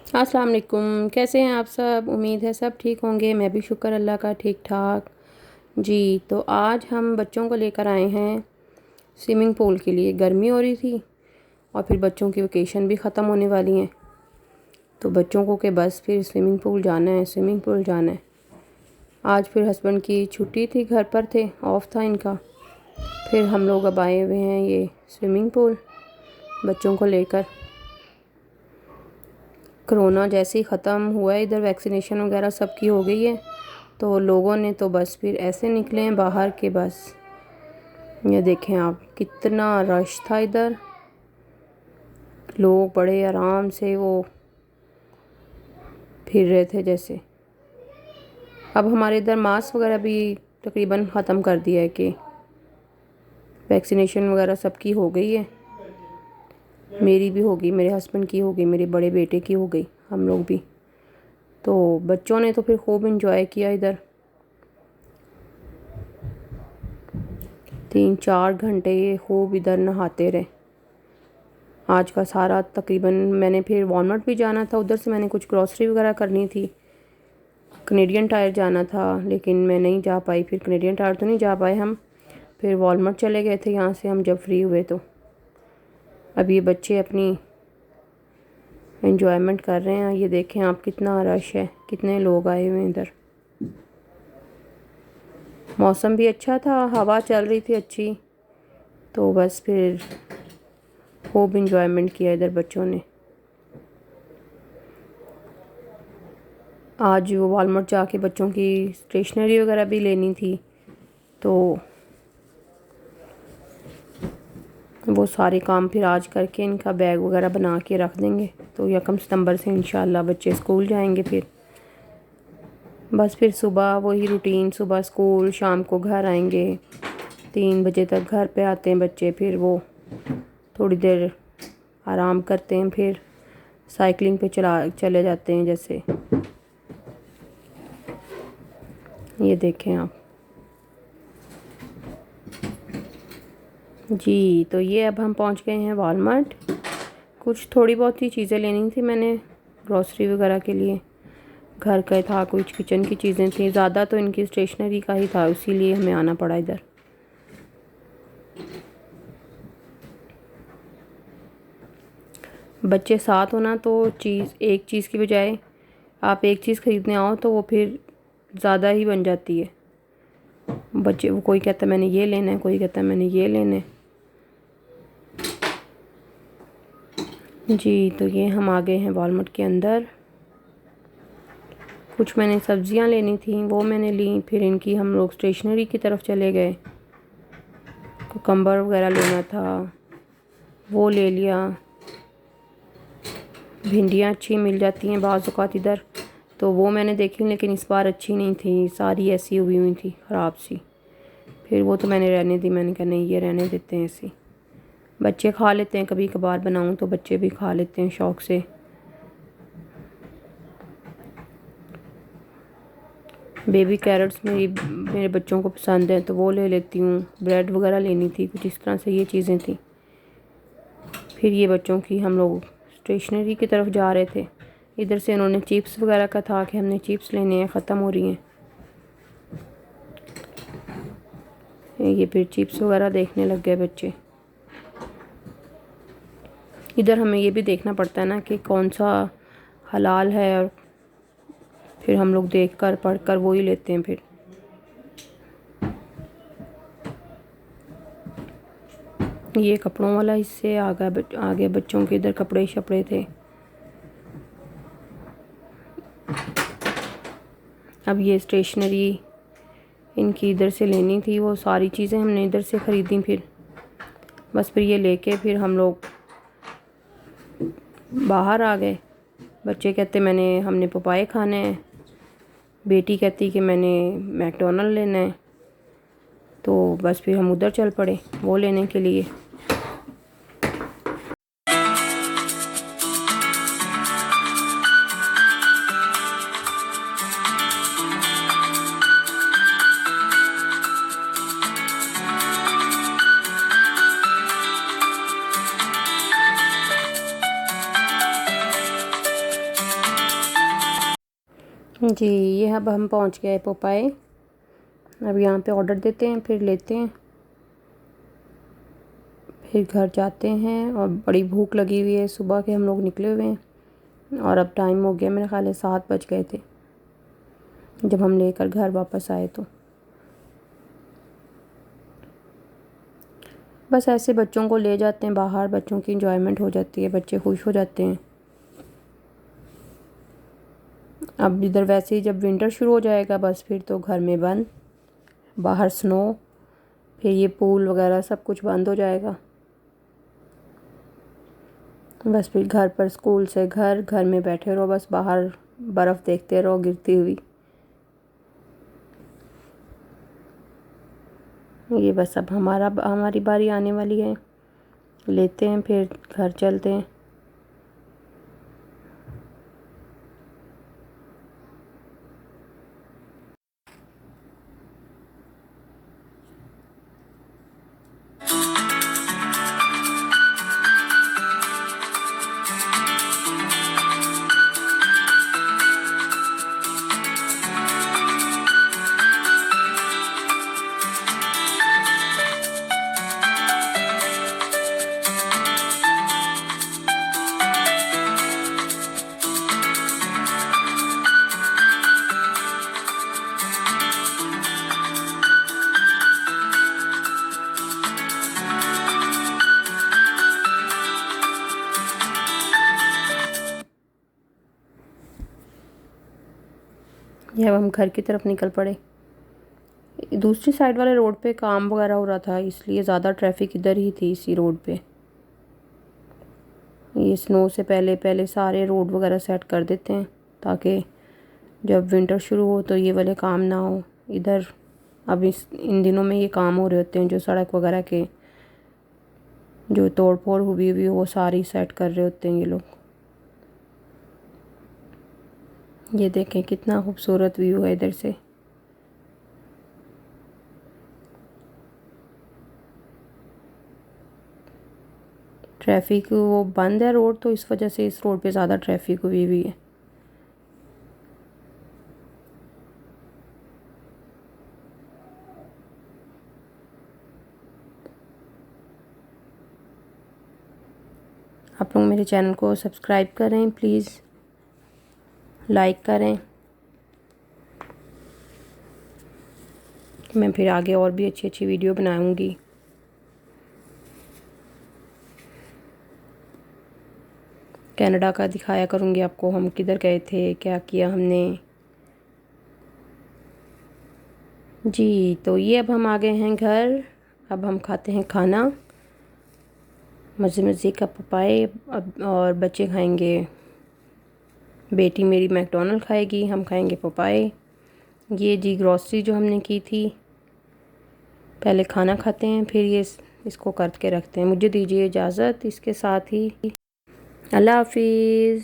अस्सलाम वालेकुम। कैसे हैं आप सब? उम्मीद है सब ठीक होंगे। मैं भी शुक्र अल्लाह का ठीक ठाक। जी, तो आज हम बच्चों को लेकर आए हैं स्विमिंग पूल के लिए। गर्मी हो रही थी और फिर बच्चों की वेकेशन भी ख़त्म होने वाली हैं, तो बच्चों को के बस फिर स्विमिंग पूल जाना है, स्विमिंग पूल जाना है। आज फिर हस्बैंड की छुट्टी थी, घर पर थे, ऑफ था इनका। फिर हम लोग अब आए हुए हैं ये स्विमिंग पूल बच्चों को लेकर। कोरोना जैसे ही ख़त्म हुआ है, इधर वैक्सीनेशन वगैरह सबकी हो गई है, तो लोगों ने तो बस फिर ऐसे निकले हैं बाहर के। बस ये देखें आप, कितना रश था इधर। लोग बड़े आराम से वो फिर रहे थे जैसे। अब हमारे इधर मास्क वगैरह भी तकरीबन ख़त्म कर दिया है कि वैक्सीनेशन वगैरह सबकी हो गई है। मेरी भी होगी, मेरे हस्बैंड की हो गई, मेरे बड़े बेटे की हो गई, हम लोग भी। तो बच्चों ने तो फिर खूब इंजॉय किया इधर। 3-4 घंटे ये खूब इधर नहाते रहे। आज का सारा तकरीबन मैंने फिर वॉलमार्ट भी जाना था, उधर से मैंने कुछ ग्रॉसरी वगैरह करनी थी। कनेडियन टायर जाना था लेकिन मैं नहीं जा पाई। फिर कनेडियन टायर तो नहीं जा पाए हम, फिर वॉलमार्ट चले गए थे यहाँ से हम जब फ्री हुए। तो अब ये बच्चे अपनी एंजॉयमेंट कर रहे हैं। ये देखें आप, कितना रश है, कितने लोग आए हुए हैं इधर। मौसम भी अच्छा था, हवा चल रही थी अच्छी, तो बस फिर खूब इंजॉयमेंट किया इधर बच्चों ने। आज वो वॉलमार्ट जाके बच्चों की स्टेशनरी वगैरह भी लेनी थी, तो वो सारे काम फिर आज करके इनका बैग वगैरह बना के रख देंगे। तो 1 सितंबर से इंशाल्लाह बच्चे स्कूल जाएंगे। फिर बस फिर सुबह वही रूटीन, सुबह स्कूल, शाम को घर आएंगे। 3 बजे तक घर पे आते हैं बच्चे, फिर वो थोड़ी देर आराम करते हैं, फिर साइकिलिंग पे चले जाते हैं जैसे। ये देखें आप जी। तो ये अब हम पहुंच गए हैं वॉलमार्ट। कुछ थोड़ी बहुत ही चीज़ें लेनी थी मैंने ग्रॉसरी वगैरह के लिए। घर का था, कुछ किचन की चीज़ें थी, ज़्यादा तो इनकी स्टेशनरी का ही था, इसीलिए हमें आना पड़ा इधर। बच्चे साथ होना तो एक चीज़ की बजाय आप एक चीज़ ख़रीदने आओ तो वो फिर ज़्यादा ही बन जाती है। बच्चे, वो कोई कहता है मैंने ये लेना है, कोई कहता है मैंने ये लेना है। जी, तो ये हम आ गए हैं वॉलमार्ट के अंदर। कुछ मैंने सब्जियां लेनी थी, वो मैंने ली। फिर इनकी हम लोग स्टेशनरी की तरफ चले गए। कुकम्बर वगैरह लेना था, वो ले लिया। भिंडियाँ अच्छी मिल जाती हैं बाज़ औक़ात इधर, तो वो मैंने देखी, लेकिन इस बार अच्छी नहीं थी, सारी ऐसी हुई थी ख़राब सी। फिर वो तो मैंने रहने दी, मैंने कहा नहीं, ये रहने देते हैं ऐसी। बच्चे खा लेते हैं, कभी कभार बनाऊं तो बच्चे भी खा लेते हैं शौक़ से। बेबी कैरेट्स मेरे बच्चों को पसंद है, तो वो ले लेती हूँ। ब्रेड वगैरह लेनी थी, कुछ इस तरह से ये चीज़ें थी। फिर ये बच्चों की हम लोग स्टेशनरी की तरफ जा रहे थे। इधर से इन्होंने चिप्स वगैरह का था कि हमने चिप्स लेने हैं, ख़त्म हो रही हैं। ये फिर चिप्स वगैरह देखने लग गए बच्चे। इधर हमें ये भी देखना पड़ता है ना कि कौन सा हलाल है, और फिर हम लोग देख कर पढ़ कर वो ही लेते हैं। फिर ये कपड़ों वाला हिस्से आगे बच्चों के इधर कपड़े शपड़े थे। अब ये स्टेशनरी इनकी इधर से लेनी थी, वो सारी चीज़ें हमने इधर से ख़रीदी। फिर बस फिर ये लेके फिर हम लोग बाहर आ गए। बच्चे कहते हमने पपाए खाने हैं, बेटी कहती कि मैंने मैकडोनल्ड लेना है। तो बस फिर हम उधर चल पड़े वो लेने के लिए। जी, ये अब हम पहुंच गए पोपाए। अब यहाँ पे ऑर्डर देते हैं, फिर लेते हैं, फिर घर जाते हैं। और बड़ी भूख लगी हुई है, सुबह के हम लोग निकले हुए हैं और अब टाइम हो गया, मेरे ख्याल है 7 बज गए थे जब हम लेकर घर वापस आए। तो बस ऐसे बच्चों को ले जाते हैं बाहर, बच्चों की इंजॉयमेंट हो जाती है, बच्चे खुश हो जाते हैं। अब इधर वैसे ही जब विंटर शुरू हो जाएगा बस फिर तो घर में बंद, बाहर स्नो, फिर ये पूल वगैरह सब कुछ बंद हो जाएगा। बस फिर घर पर, स्कूल से घर, घर में बैठे रहो, बस बाहर बर्फ़ देखते रहो गिरती हुई। ये बस अब हमारी बारी आने वाली है, लेते हैं फिर घर चलते हैं। ये अब हम घर की तरफ निकल पड़े। दूसरी साइड वाले रोड पे काम वगैरह हो रहा था, इसलिए ज़्यादा ट्रैफिक इधर ही थी, इसी रोड पे। ये स्नो से पहले पहले सारे रोड वगैरह सेट कर देते हैं ताकि जब विंटर शुरू हो तो ये वाले काम ना हो इधर। अब इन दिनों में ये काम हो रहे होते हैं, जो सड़क वगैरह के जो तोड़ फोड़ हुई हुई वो सारी सेट कर रहे होते हैं ये लोग। ये देखें कितना खूबसूरत व्यू है इधर से। ट्रैफिक वो बंद है रोड, तो इस वजह से इस रोड पे ज़्यादा ट्रैफिक हुई हुई है। आप लोग मेरे चैनल को सब्सक्राइब करें प्लीज़, लाइक करें। मैं फिर आगे और भी अच्छी अच्छी वीडियो बनाऊंगी। कनाडा का दिखाया करूंगी आपको, हम किधर गए थे, क्या किया हमने। जी, तो ये अब हम आ गए हैं घर। अब हम खाते हैं खाना, मज़े मज़े का पपाए। अब और बच्चे खाएंगे, बेटी मेरी मैकडोनल्ड खाएगी, हम खाएंगे पपाए। ये जी ग्रॉसरी जो हमने की थी, पहले खाना खाते हैं फिर ये इसको करके रखते हैं। मुझे दीजिए इजाज़त, इसके साथ ही अल्लाह हाफिज़।